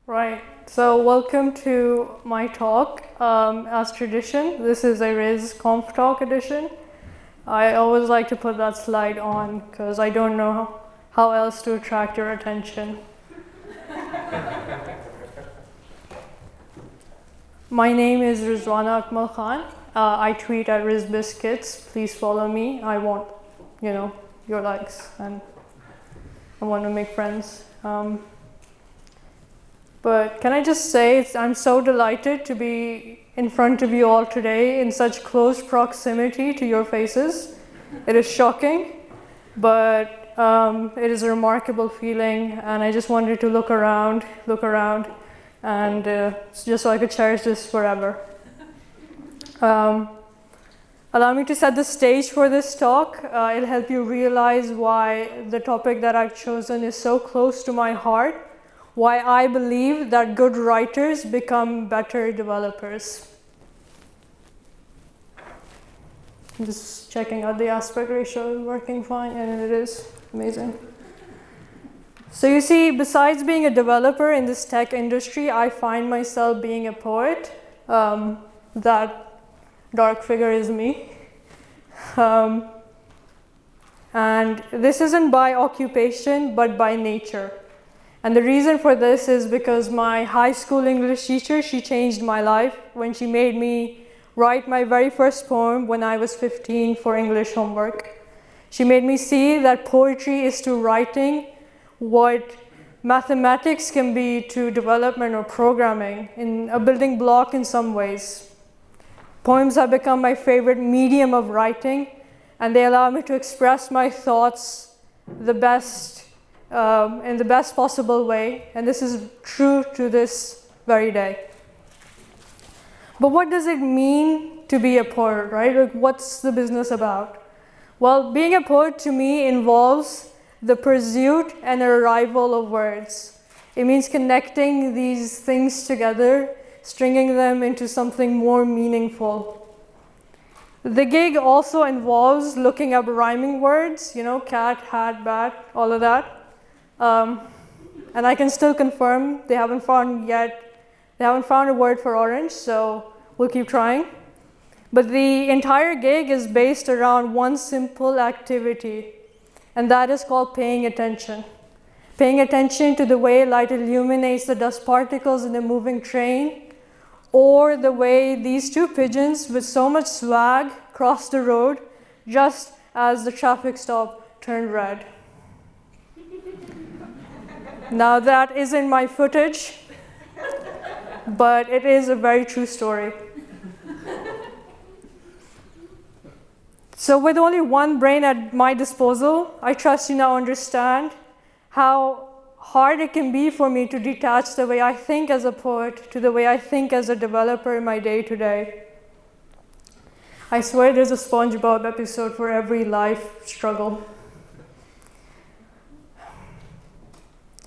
Right, so welcome to my talk. As tradition, this is a Riz Conf Talk edition. I always like to put that slide on because I don't know how else to attract your attention. My name is Rizwana Akmal Khan. I tweet at Riz Biscuits. Please follow me. I want, your likes, and I want to make friends. But can I just say, I'm so delighted to be in front of you all today in such close proximity to your faces. It is shocking, but it is a remarkable feeling, and I just wanted to look around, and just so I could cherish this forever. Allow me to set the stage for this talk. It'll help you realize why the topic that I've chosen is so close to my heart, why I believe that good writers become better developers. I'm just checking out the aspect ratio is working fine, and it is amazing. So you see, besides being a developer in this tech industry, I find myself being a poet. That dark figure is me. And this isn't by occupation, but by nature. And the reason for this is because my high school English teacher, she changed my life when she made me write my very first poem when I was 15 for English homework. She made me see that poetry is to writing what mathematics can be to development or programming, in a building block in some ways. Poems have become my favorite medium of writing, and they allow me to express my thoughts in the best possible way, and this is true to this very day. But what does it mean to be a poet, right? Like, what's the business about? Well, being a poet to me involves the pursuit and arrival of words. It means connecting these things together, stringing them into something more meaningful. The gig also involves looking up rhyming words, cat, hat, bat, all of that. And I can still confirm they haven't found a word for orange, so we'll keep trying. But the entire gig is based around one simple activity, and that is called paying attention. Paying attention to the way light illuminates the dust particles in a moving train, or the way these two pigeons with so much swag crossed the road just as the traffic stop turned red. Now that isn't my footage, but it is a very true story. So with only one brain at my disposal, I trust you now understand how hard it can be for me to detach the way I think as a poet to the way I think as a developer in my day-to-day. I swear there's a SpongeBob episode for every life struggle.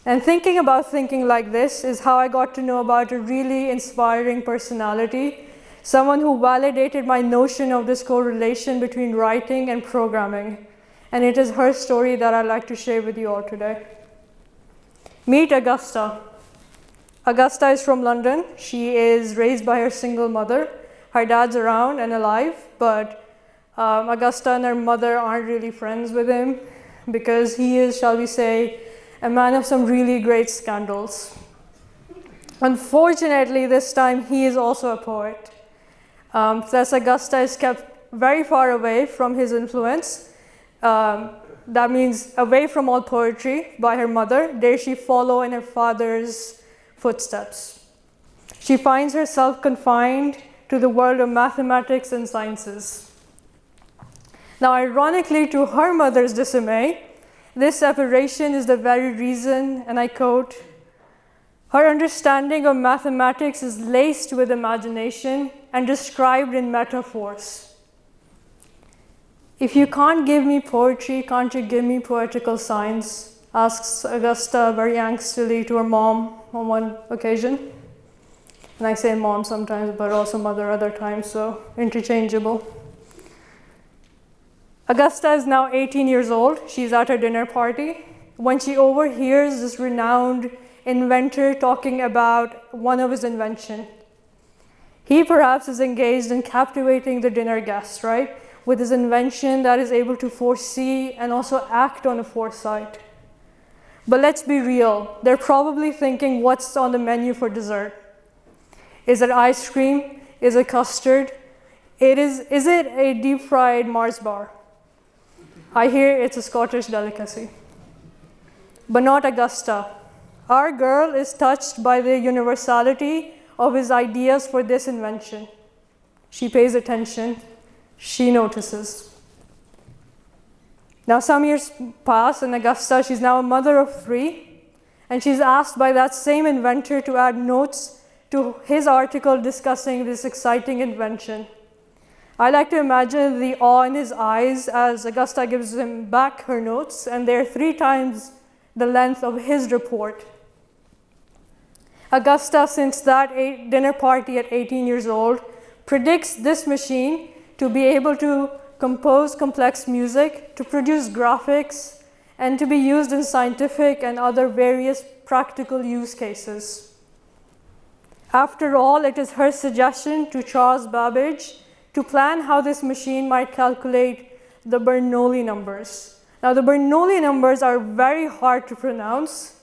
And thinking about thinking like this is how I got to know about a really inspiring personality, someone who validated my notion of this correlation between writing and programming. And it is her story that I'd like to share with you all today. Meet AUGUSTA. AUGUSTA is from London. She is raised by her single mother. Her dad's around and alive, but AUGUSTA and her mother aren't really friends with him because he is, shall we say, a man of some really great scandals. Unfortunately, this time he is also a poet. Thus, AUGUSTA is kept very far away from his influence. That means away from all poetry by her mother. Dare she follow in her father's footsteps. She finds herself confined to the world of mathematics and sciences. Now, ironically, to her mother's dismay, this separation is the very reason, and I quote, her understanding of mathematics is laced with imagination and described in metaphors. If you can't give me poetry, can't you give me poetical science? Asks AUGUSTA very angstily to her mom on one occasion. And I say mom sometimes, but also mother other times, so interchangeable. AUGUSTA is now 18 years old. She's at her dinner party when she overhears this renowned inventor talking about one of his inventions. He perhaps is engaged in captivating the dinner guests, right? With his invention that is able to foresee and also act on a foresight. But let's be real, they're probably thinking, what's on the menu for dessert? Is it ice cream? Is it custard? Is it a deep fried Mars bar? I hear it's a Scottish delicacy. But not Augusta. Our girl is touched by the universality of his ideas for this invention. She pays attention. She notices. Now some years pass and Augusta, she's now a mother of 3, and she's asked by that same inventor to add notes to his article discussing this exciting invention. I like to imagine the awe in his eyes as Augusta gives him back her notes, and they're 3 times the length of his report. Augusta, since that dinner party at 18 years old, predicts this machine to be able to compose complex music, to produce graphics, and to be used in scientific and other various practical use cases. After all, it is her suggestion to Charles Babbage to plan how this machine might calculate the Bernoulli numbers. Now, the Bernoulli numbers are very hard to pronounce.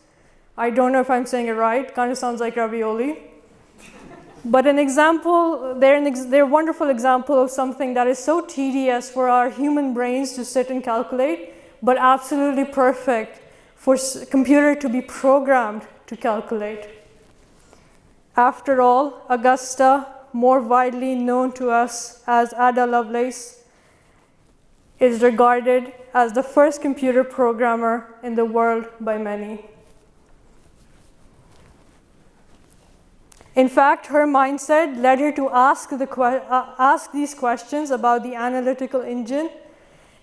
I don't know if I'm saying it right, kind of sounds like ravioli. But an example, they're a wonderful example of something that is so tedious for our human brains to sit and calculate, but absolutely perfect for a computer to be programmed to calculate. After all, Augusta, more widely known to us as Ada Lovelace, is regarded as the first computer programmer in the world by many. In fact, her mindset led her to ask these questions about the analytical engine,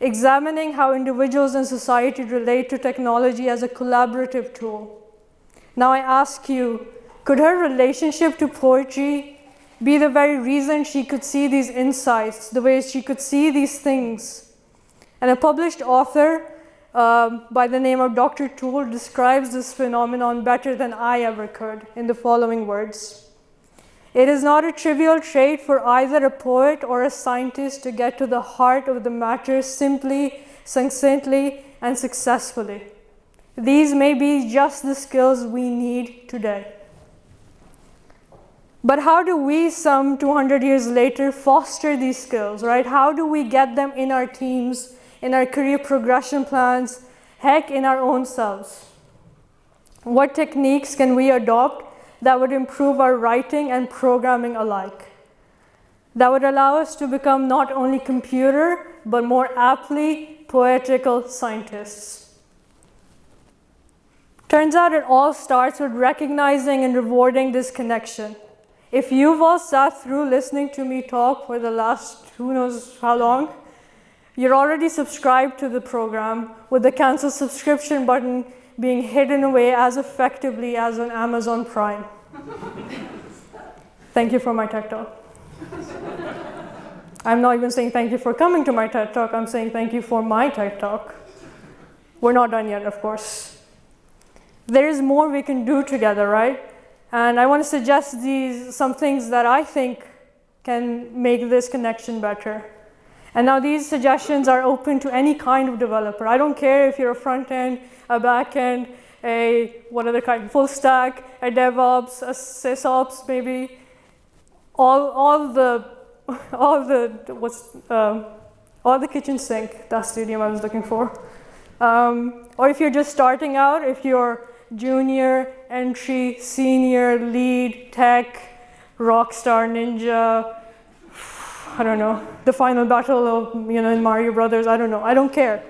examining how individuals in society relate to technology as a collaborative tool. Now I ask you, could her relationship to poetry be the very reason she could see these insights, the way she could see these things? And a published author by the name of Dr. Toole describes this phenomenon better than I ever could in the following words. It is not a trivial trait for either a poet or a scientist to get to the heart of the matter simply, succinctly, and successfully. These may be just the skills we need today. But how do we, some 200 years later, foster these skills, right? How do we get them in our teams, in our career progression plans, heck, in our own selves? What techniques can we adopt that would improve our writing and programming alike? That would allow us to become not only computer, but more aptly poetical scientists. Turns out it all starts with recognizing and rewarding this connection. If you've all sat through listening to me talk for the last who knows how long, you're already subscribed to the program with the cancel subscription button being hidden away as effectively as on Amazon Prime. Thank you for my TED Talk. I'm not even saying thank you for coming to my TED Talk, I'm saying thank you for my TED Talk. We're not done yet, of course. There is more we can do together, right? And I want to suggest some things that I think can make this connection better. And now these suggestions are open to any kind of developer. I don't care if you're a front end, a back end, what other kind, full stack, a DevOps, a SysOps maybe. All the kitchen sink, that's the idiom I was looking for. Or if you're just starting out, if you're junior, entry, senior, lead, tech, rockstar, ninja, I don't know, the final battle of, in Mario Brothers, I don't know, I don't care.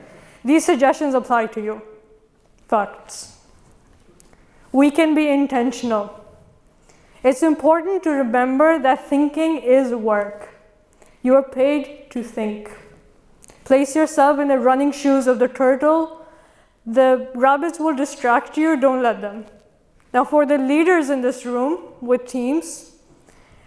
These suggestions apply to you. Facts. We can be intentional. It's important to remember that thinking is work. You are paid to think. Place yourself in the running shoes of the turtle. The rabbits will distract you, don't let them. Now for the leaders in this room with teams,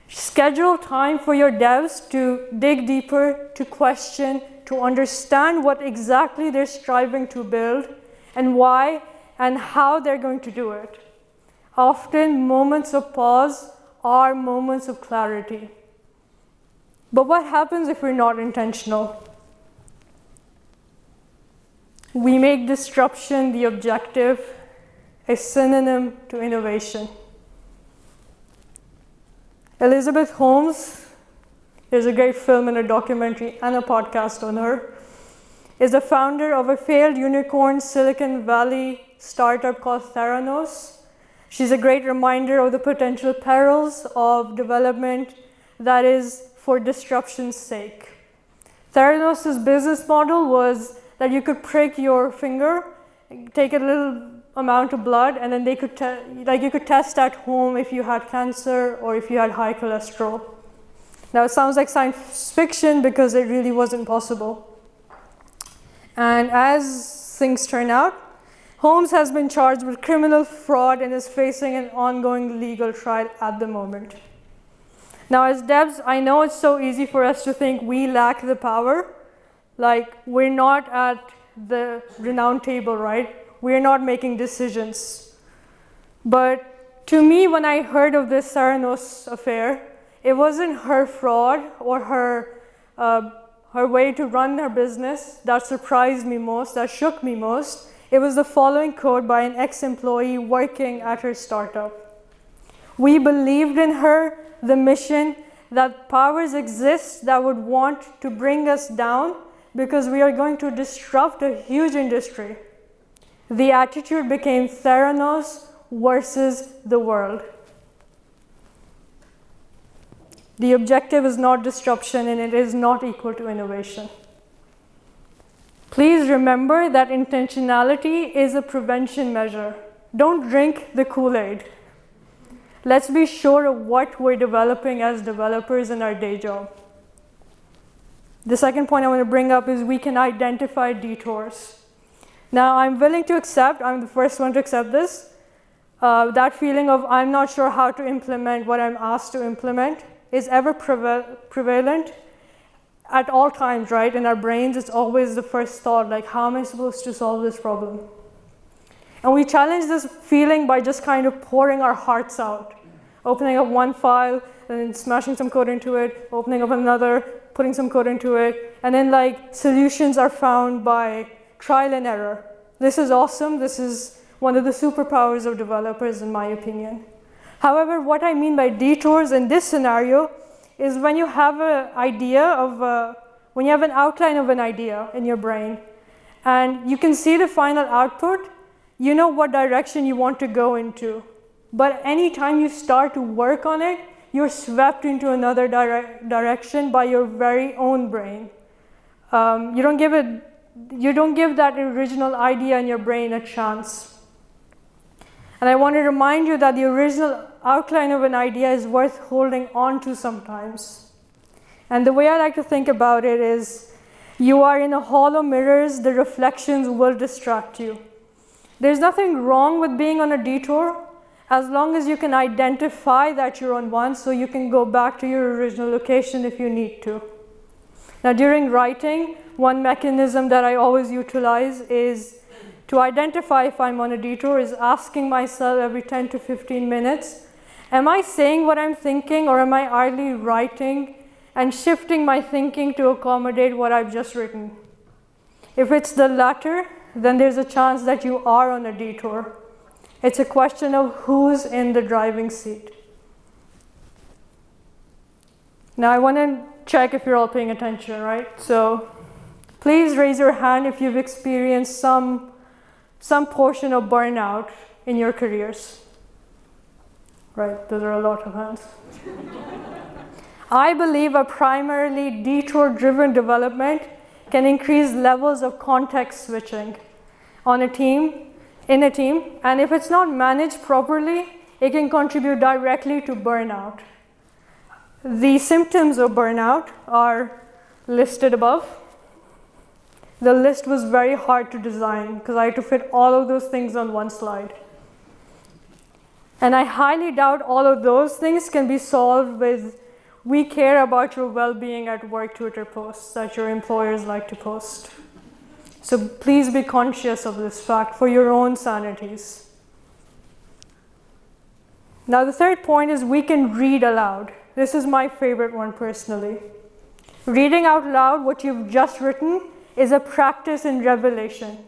schedule time for your devs to dig deeper, to question, to understand what exactly they're striving to build and why and how they're going to do it. often moments of pause are moments of clarity. But what happens if we're not intentional? We make disruption the objective, a synonym to innovation. Elizabeth Holmes, there's a great film and a documentary and a podcast on her, is the founder of a failed unicorn Silicon Valley startup called Theranos. She's a great reminder of the potential perils of development that is for disruption's sake. Theranos' business model was that you could prick your finger, take a little amount of blood, and then they could you could test at home if you had cancer or if you had high cholesterol. Now it sounds like science fiction because it really wasn't possible. And as things turn out, Holmes has been charged with criminal fraud and is facing an ongoing legal trial at the moment. Now as devs, I know it's so easy for us to think we lack the power, like we're not at the renowned table, right? We're not making decisions. But to me, when I heard of this Theranos affair, it wasn't her fraud or her way to run her business that surprised me most, that shook me most. It was the following quote by an ex-employee working at her startup. "We believed in her, the mission, that powers exist that would want to bring us down because we are going to disrupt a huge industry. The attitude became Theranos versus the world." The objective is not disruption and it is not equal to innovation. Please remember that intentionality is a prevention measure. Don't drink the Kool-Aid. Let's be sure of what we're developing as developers in our day job. The second point I want to bring up is we can identify detours. Now, I'm willing to accept, I'm the first one to accept this, that feeling of I'm not sure how to implement what I'm asked to implement is ever prevalent at all times, right? In our brains, it's always the first thought, like, how am I supposed to solve this problem? And we challenge this feeling by just kind of pouring our hearts out, opening up one file and then smashing some code into it, opening up another, putting some code into it, and then like solutions are found by trial and error. This is awesome. This is one of the superpowers of developers, in my opinion. However, what I mean by detours in this scenario is when you have an idea of, when you have an outline of an idea in your brain, and you can see the final output, you know what direction you want to go into. But anytime you start to work on it, you're swept into another direction by your very own brain. You don't give that original idea in your brain a chance. And I want to remind you that the original outline of an idea is worth holding on to sometimes. And the way I like to think about it is, you are in a hall of mirrors, the reflections will distract you. There's nothing wrong with being on a detour, as long as you can identify that you're on one, so you can go back to your original location if you need to. Now, during writing, one mechanism that I always utilize is to identify if I'm on a detour is asking myself every 10 to 15 minutes, am I saying what I'm thinking, or am I idly writing and shifting my thinking to accommodate what I've just written? If it's the latter, then there's a chance that you are on a detour. It's a question of who's in the driving seat. Now, I want to check if you're all paying attention, right? So please raise your hand if you've experienced some portion of burnout in your careers. Right, those are a lot of hands. I believe a primarily detour-driven development can increase levels of context switching in a team, and if it's not managed properly, it can contribute directly to burnout. The symptoms of burnout are listed above. The list was very hard to design because I had to fit all of those things on one slide. And I highly doubt all of those things can be solved with "we care about your well-being at work" Twitter posts that your employers like to post. So please be conscious of this fact for your own sanities. Now the third point is we can read aloud. This is my favorite one personally. Reading out loud what you've just written is a practice in revelation.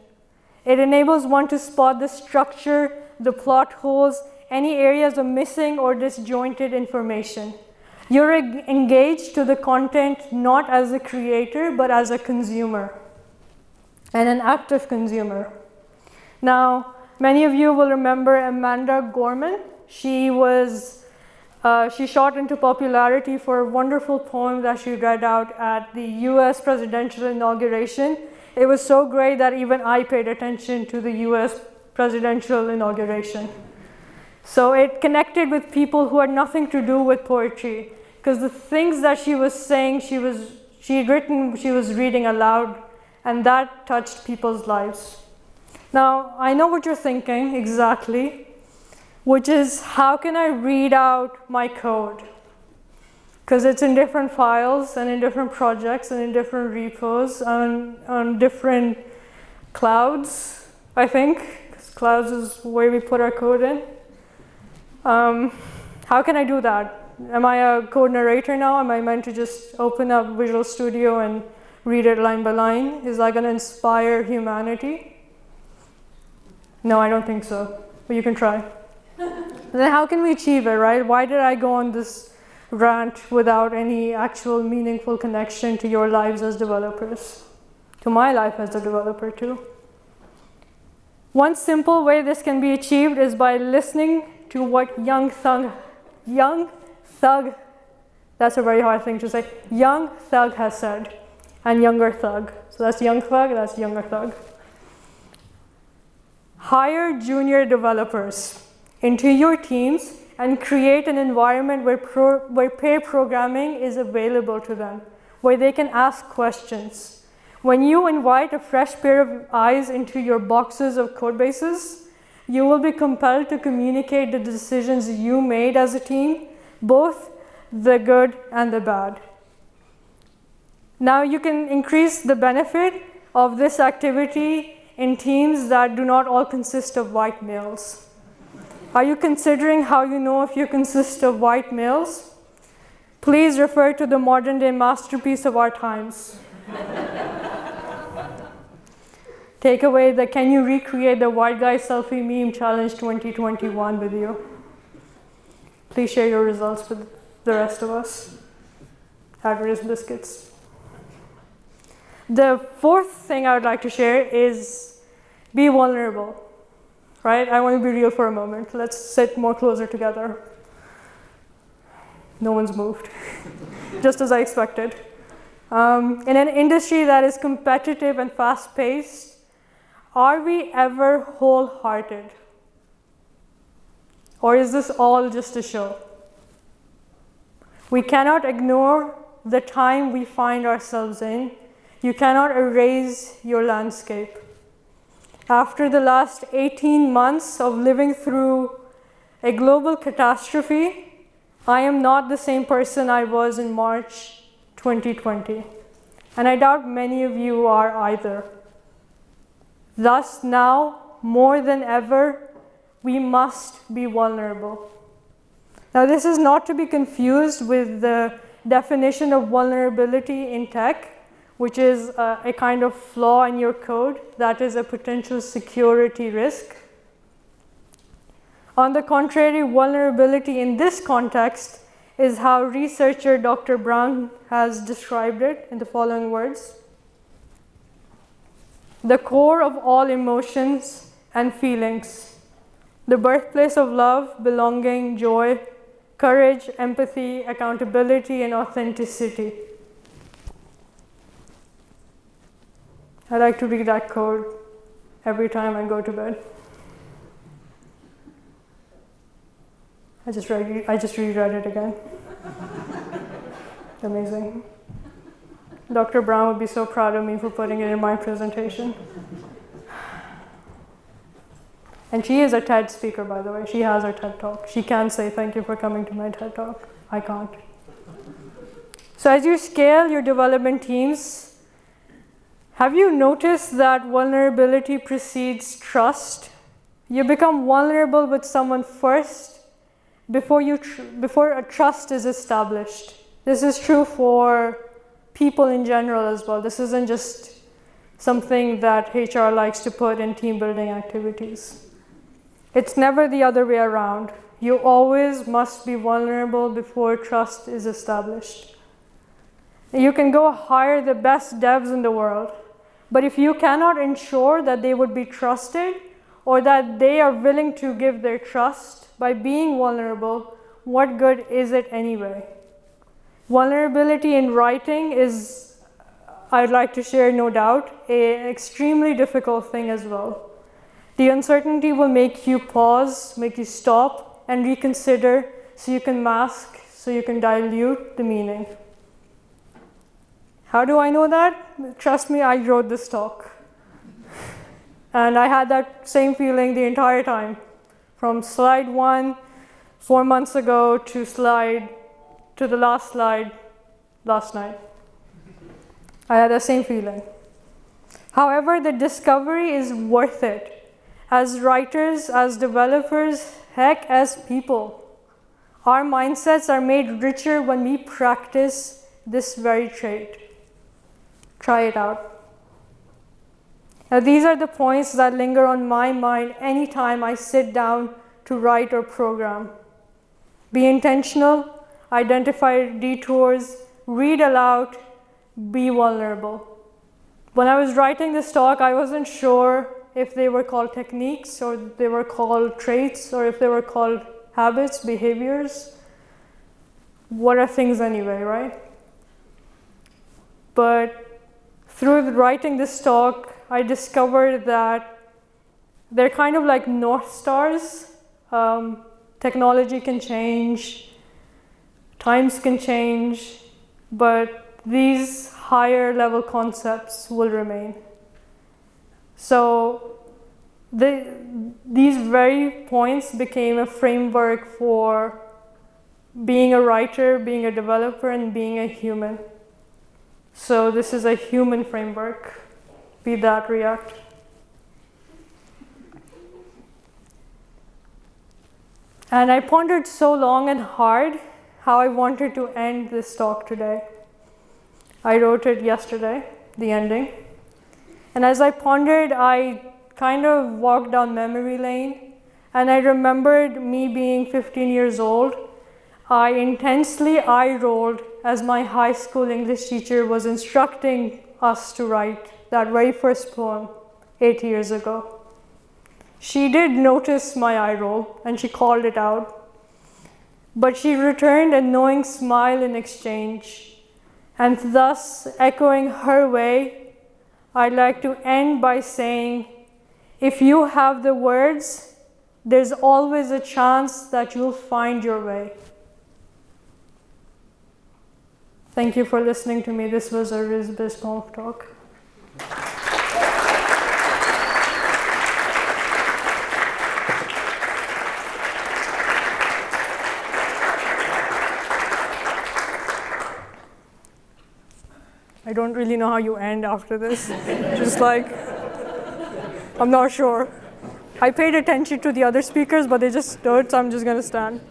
It enables one to spot the structure, the plot holes, any areas of missing or disjointed information. You're engaged to the content not as a creator, but as a consumer and an active consumer. Now, many of you will remember Amanda Gorman. She shot into popularity for a wonderful poem that she read out at the US presidential inauguration. It was so great that even I paid attention to the US presidential inauguration. So it connected with people who had nothing to do with poetry, because the things that she was saying, she was reading aloud, and that touched people's lives. Now, I know what you're thinking exactly, which is, how can I read out my code? Because it's in different files and in different projects and in different repos and on different clouds, I think, because clouds is where we put our code in. How can I do that? Am I a code narrator now? Am I meant to just open up Visual Studio and read it line by line? Is that going to inspire humanity? No, I don't think so, but you can try. Then how can we achieve it, right? Why did I go on this rant without any actual meaningful connection to your lives as developers? To my life as a developer too. One simple way this can be achieved is by listening to what young thug, that's a very hard thing to say, young thug has said, and younger thug. So that's young thug, that's younger thug. Hire junior developers into your teams and create an environment where pair programming is available to them, where they can ask questions. When you invite a fresh pair of eyes into your boxes of code bases, you will be compelled to communicate the decisions you made as a team, both the good and the bad. Now you can increase the benefit of this activity in teams that do not all consist of white males. Are you considering how you know if you consist of white males? Please refer to the modern day masterpiece of our times. Take away the can you recreate the white guy selfie meme challenge 2021 video. Please share your results with the rest of us. Aggregates biscuits. The fourth thing I would like to share is be vulnerable. Right? I want to be real for a moment. Let's sit more closer together. No one's moved, just as I expected. In an industry that is competitive and fast-paced, are we ever wholehearted? Or is this all just a show? We cannot ignore the time we find ourselves in. You cannot erase your landscape. After the last 18 months of living through a global catastrophe, I am not the same person I was in March 2020. And I doubt many of you are either. Thus, now, more than ever, we must be vulnerable. Now, this is not to be confused with the definition of vulnerability in tech, which is a kind of flaw in your code that is a potential security risk. On the contrary, vulnerability in this context is how researcher Dr. Brown has described it in the following words. The core of all emotions and feelings, the birthplace of love, belonging, joy, courage, empathy, accountability, and authenticity. I like to read that code every time I go to bed. I just reread it again. Amazing. Dr. Brown would be so proud of me for putting it in my presentation. And she is a TED speaker, by the way. She has her TED Talk. She can say thank you for coming to my TED Talk. I can't. So as you scale your development teams, have you noticed that vulnerability precedes trust? You become vulnerable with someone first, before a trust is established. This is true for people in general as well. This isn't just something that HR likes to put in team building activities. It's never the other way around. You always must be vulnerable before trust is established. You can go hire the best devs in the world, but if you cannot ensure that they would be trusted or that they are willing to give their trust by being vulnerable, what good is it anyway? Vulnerability in writing is, I'd like to share, no doubt, an extremely difficult thing as well. The uncertainty will make you pause, make you stop and reconsider, so you can mask, so you can dilute the meaning. How do I know that? Trust me, I wrote this talk. And I had that same feeling the entire time. From slide 1, 4 months ago, to the last slide, last night. I had the same feeling. However, the discovery is worth it. As writers, as developers, heck, as people. Our mindsets are made richer when we practice this very trait. Try it out. Now, these are the points that linger on my mind anytime I sit down to write or program. Be intentional, identify detours, read aloud, be vulnerable. When I was writing this talk, I wasn't sure if they were called techniques or they were called traits or if they were called habits, behaviors. What are things anyway, right? But through writing this talk, I discovered that they're kind of like North Stars. Technology can change, times can change, but these higher level concepts will remain. So these very points became a framework for being a writer, being a developer, and being a human. So this is a human framework, be that React. And I pondered so long and hard how I wanted to end this talk today. I wrote it yesterday, the ending. And as I pondered, I kind of walked down memory lane, and I remembered me being 15 years old. I intensely eye-rolled as my high school English teacher was instructing us to write that very first poem 8 years ago. She did notice my eye roll, and she called it out. But she returned a knowing smile in exchange. And thus, echoing her way, I'd like to end by saying, if you have the words, there's always a chance that you'll find your way. Thank you for listening to me. This was a RizBiz poem talk. I don't really know how you end after this. Just like, I'm not sure. I paid attention to the other speakers, but they just stood, so I'm just gonna stand.